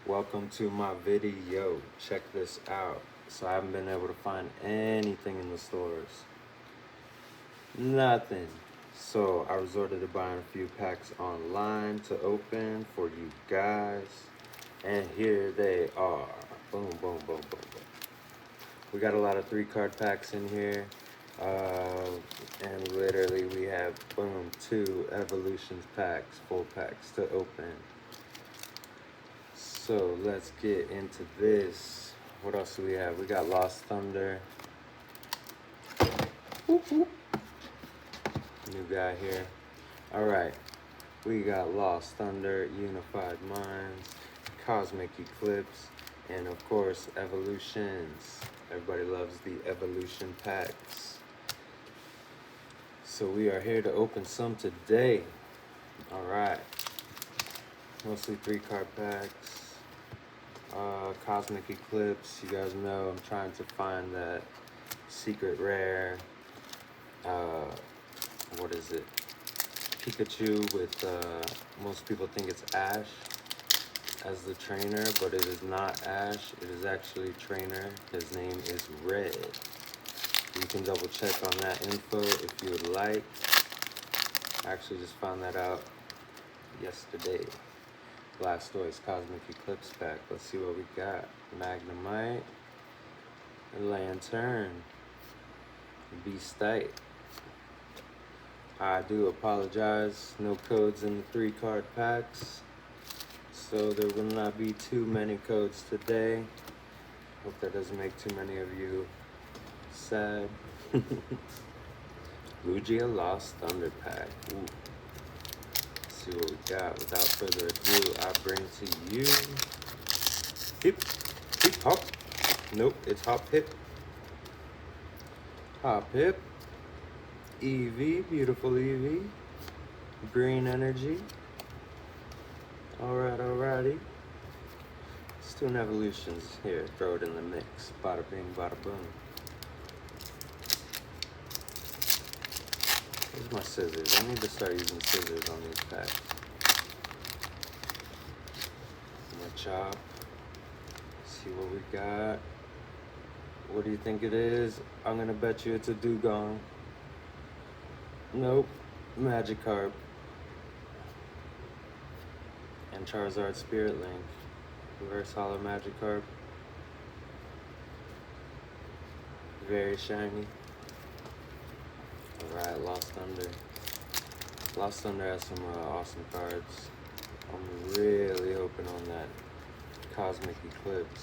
Welcome to my video. Check this out. So I haven't been able to find anything in the stores. Nothing. So I resorted to buying a few packs online to open for you guys. And here they are. Boom, boom, boom, boom, boom. We got a lot of 3-card packs in here. And literally we have, boom, 2 Evolutions packs, full packs to open. So let's get into this. What else do we have? We got Lost Thunder. Whoop, whoop. New guy here. All right. We got Lost Thunder, Unified Minds, Cosmic Eclipse, and of course, Evolutions. Everybody loves the Evolution packs. So we are here to open some today. All right. Mostly 3-card packs. Cosmic Eclipse, you guys know I'm trying to find that secret rare, what is it? Pikachu with, most people think it's Ash as the trainer, but it is not Ash, it is actually trainer. His name is Red. You can double check on that info if you would like. I actually just found that out yesterday. Blastoise Cosmic Eclipse pack. Let's see what we got. Magnemite, Lantern, Beastite. I do apologize, no codes in the 3-card packs, so there will not be too many codes today. Hope that doesn't make too many of you sad. Lugia Lost Thunder pack. Ooh. See what we got. Without further ado, I bring to you Hip Hop. Nope, it's Hop Hip. Hop Hip. Eevee, beautiful Eevee. Green Energy. Alrighty. Let's do an Evolutions here. Throw it in the mix. Bada bing, bada boom. Where's my scissors? I need to start using scissors on these packs. I'm gonna chop. See what we got. What do you think it is? I'm gonna bet you it's a Dugong. Nope. Magikarp. And Charizard Spirit Link. Reverse Hollow Magikarp. Very shiny. Alright, Lost Thunder. Lost Thunder has some awesome cards. I'm really hoping on that Cosmic Eclipse.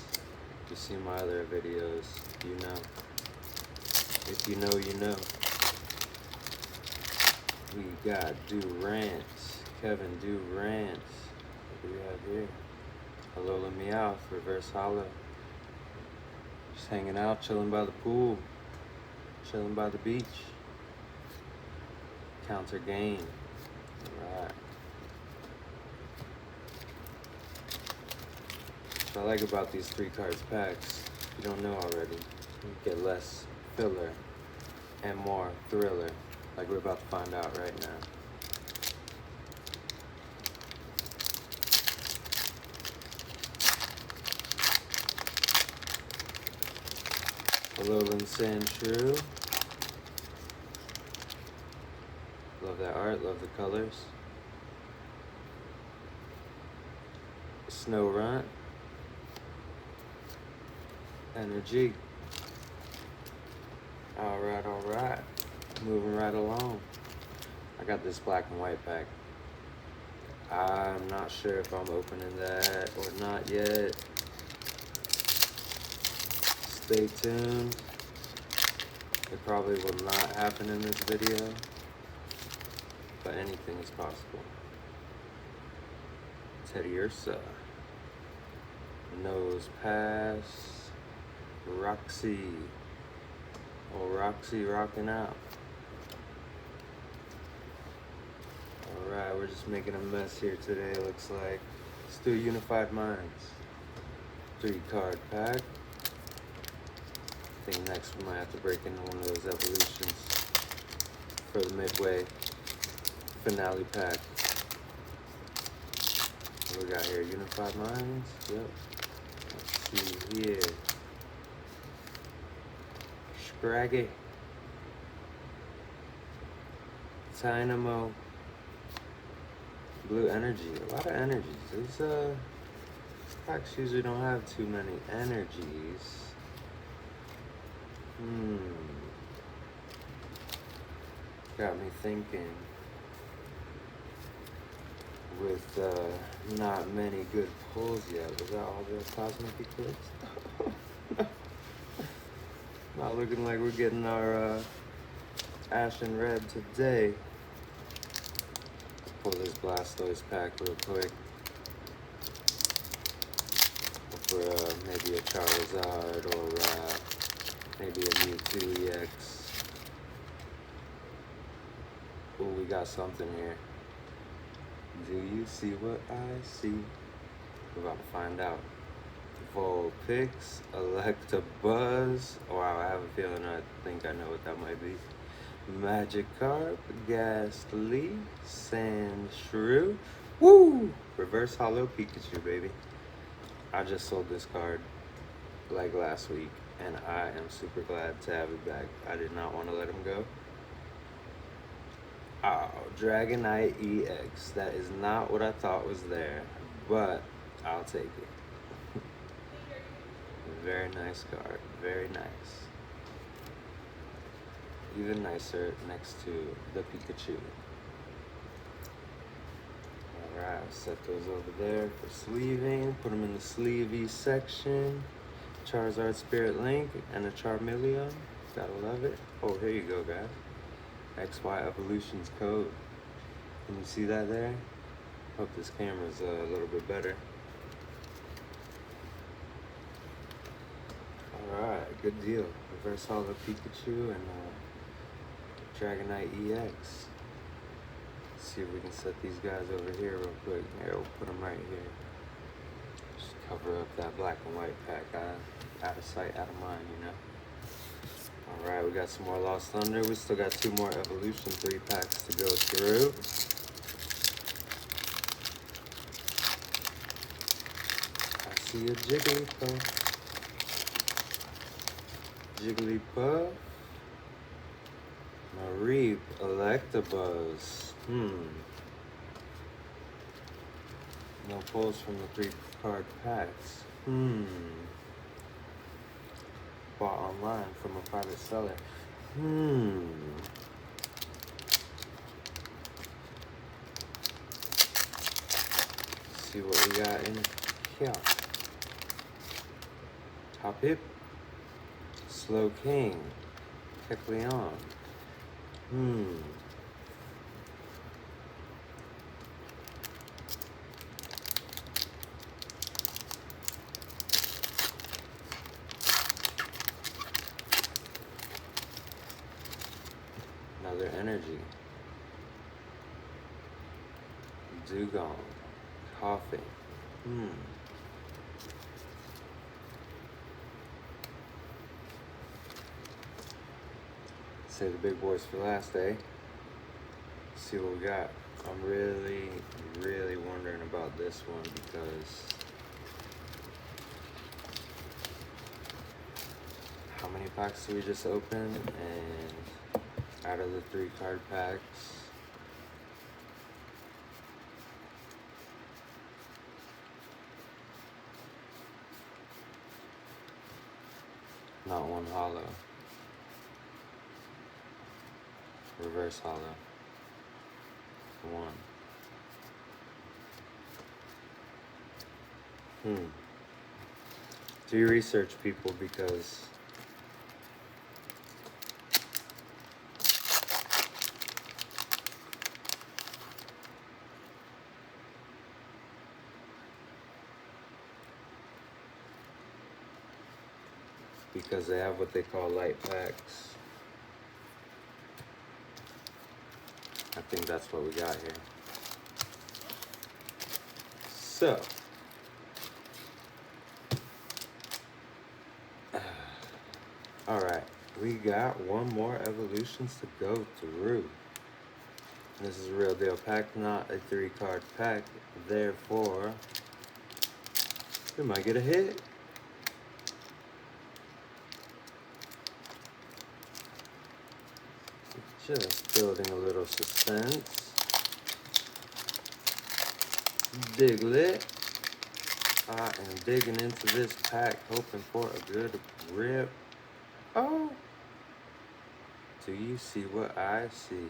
If you see my other videos, you know. If you know, you know. We got Durant. Kevin Durant. What do we have here? Alola Meowth, Reverse Hollow. Just hanging out, chilling by the pool. Chilling by the beach. Counter game. Alright. What I like about these 3-card packs, if you don't know already, you get less filler and more thriller, like we're about to find out right now. Alolan Sandshrew. Love that art, love the colors. Snorunt. Energy. Alright. Moving right along. I got this black and white pack. I'm not sure if I'm opening that or not yet. Stay tuned. It probably will not happen in this video, but anything is possible. Teddiursa. Nose Pass. Roxy. Oh, Roxy rocking out. Alright, we're just making a mess here today, looks like. Let's do Unified Minds. 3-card pack. I think next we might have to break into one of those Evolutions for the midway finale pack. What we got here? Unified Minds? Yep. Let's see here. Scraggy. Dynamo. Blue Energy. A lot of energies. These packs usually don't have too many energies. Got me thinking. With not many good pulls yet. Was that all the Cosmic Eclipse? Not looking like we're getting our Ash and Red today. Let's pull this Blastoise pack real quick. For maybe a Charizard or maybe a Mewtwo EX. Oh, we got something here. Do you see what I see? We're about to find out. Vulpix, Electabuzz. Wow, I have a feeling I think I know what that might be. Magikarp, Ghastly, Sandshrew. Woo! Reverse Hollow Pikachu, baby. I just sold this card like last week, and I am super glad to have it back. I did not want to let him go. Oh, Dragonite EX. That is not what I thought was there, but I'll take it. Very nice card. Very nice. Even nicer next to the Pikachu. Alright, set those over there for sleeving. Put them in the sleevey section. Charizard Spirit Link and a Charmeleon. Gotta love it. Oh, here you go, guys. XY Evolutions code. Can you see that there? Hope this camera's a little bit better. Alright, good deal. Reverse Hollow Pikachu and Dragonite EX. Let's see if we can set these guys over here real quick. Here, we'll put them right here. Just cover up that black and white pack. Out of sight, out of mind, you know? Alright, we got some more Lost Thunder. We still got 2 more Evolution 3 packs to go through. I see a Jigglypuff. Jigglypuff. Mareep, Electabuzz. No pulls from the 3 card packs. Bought online from a private seller. See what we got in here. Top Hip, Slow King, Kecleon. Another energy. Dugong. Coughing. Save the big boys for last, eh? See what we got. I'm really, really wondering about this one because how many packs did we just open? And out of the 3 card packs, not one hollow. Reverse hollow. 1. Do your research, people, because they have what they call light packs. I think that's what we got here. So, all right, we got 1 more Evolutions to go through. This is a real deal pack, not a 3-card pack. Therefore, we might get a hit. Just building a little suspense. Diglett. I am digging into this pack, hoping for a good rip. Oh! Do you see what I see?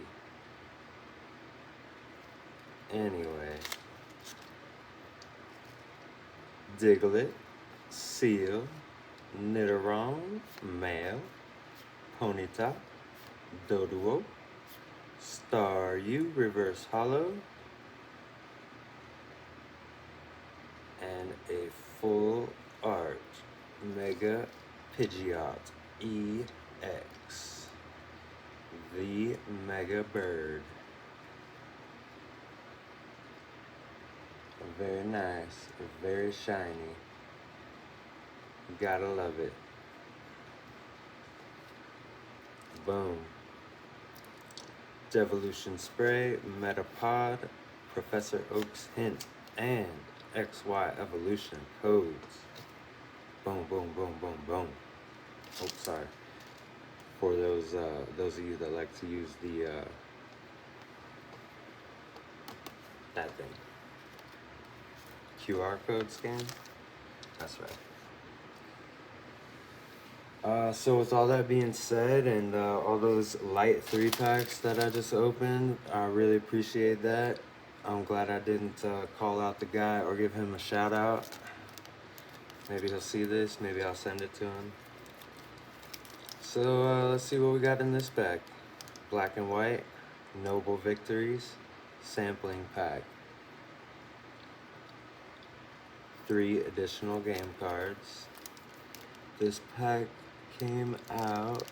Anyway. Diglett, Seal, Nidoron, Male, Ponyta, Doduo, Staryu, Reverse Hollow, and a full art Mega Pidgeot EX, the Mega Bird. Very nice, very shiny. Gotta love it. Boom. Devolution Spray, Metapod, Professor Oak's Hint, and XY Evolution codes. Boom, boom, boom, boom, boom. Oh, sorry. For those of you that like to use the that thing. QR code scan. That's right. So with all that being said, and all those light 3-packs that I just opened, I really appreciate that. I'm glad I didn't call out the guy or give him a shout out. Maybe he'll see this, maybe I'll send it to him. So let's see what we got in this pack. Black and White, Noble Victories, Sampling Pack. 3 additional game cards. This pack came out,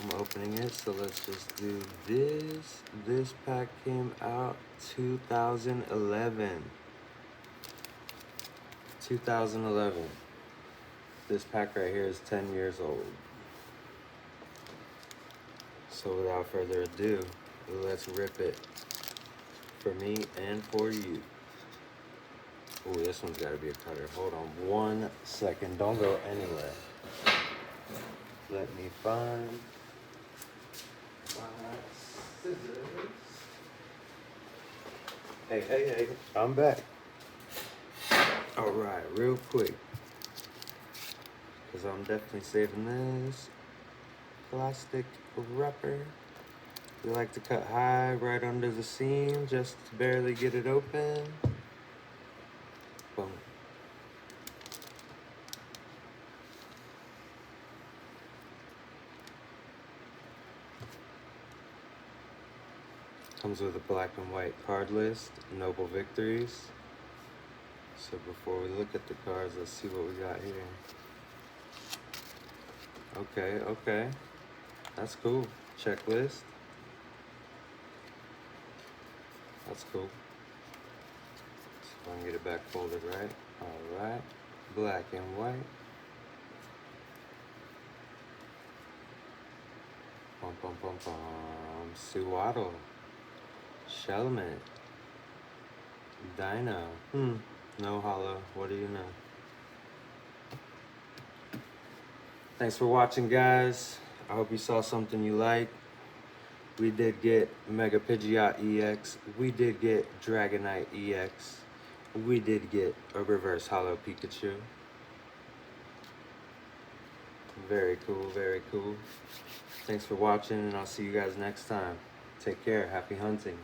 I'm opening it, so let's just do this. This pack came out 2011. 2011. This pack right here is 10 years old. So without further ado, let's rip it for me and for you. Oh, this one's gotta be a cutter. Hold on 1 second. Don't go anywhere. Let me find my scissors. Hey, I'm back. All right, real quick. Because I'm definitely saving this plastic wrapper. We like to cut high right under the seam just to barely get it open. Boom. Comes with a black and white card list, Noble Victories. So before we look at the cards, let's see what we got here. Okay. That's cool. Checklist. That's cool. So I can get it back folded right. Alright. Black and white. Bum. Suwaddle. Shelmet. Dino. No hollow. What do you know? Thanks for watching, guys. I hope you saw something you like. We did get Mega Pidgeot EX. We did get Dragonite EX. We did get a Reverse Hollow Pikachu. Very cool, very cool. Thanks for watching, and I'll see you guys next time. Take care. Happy hunting.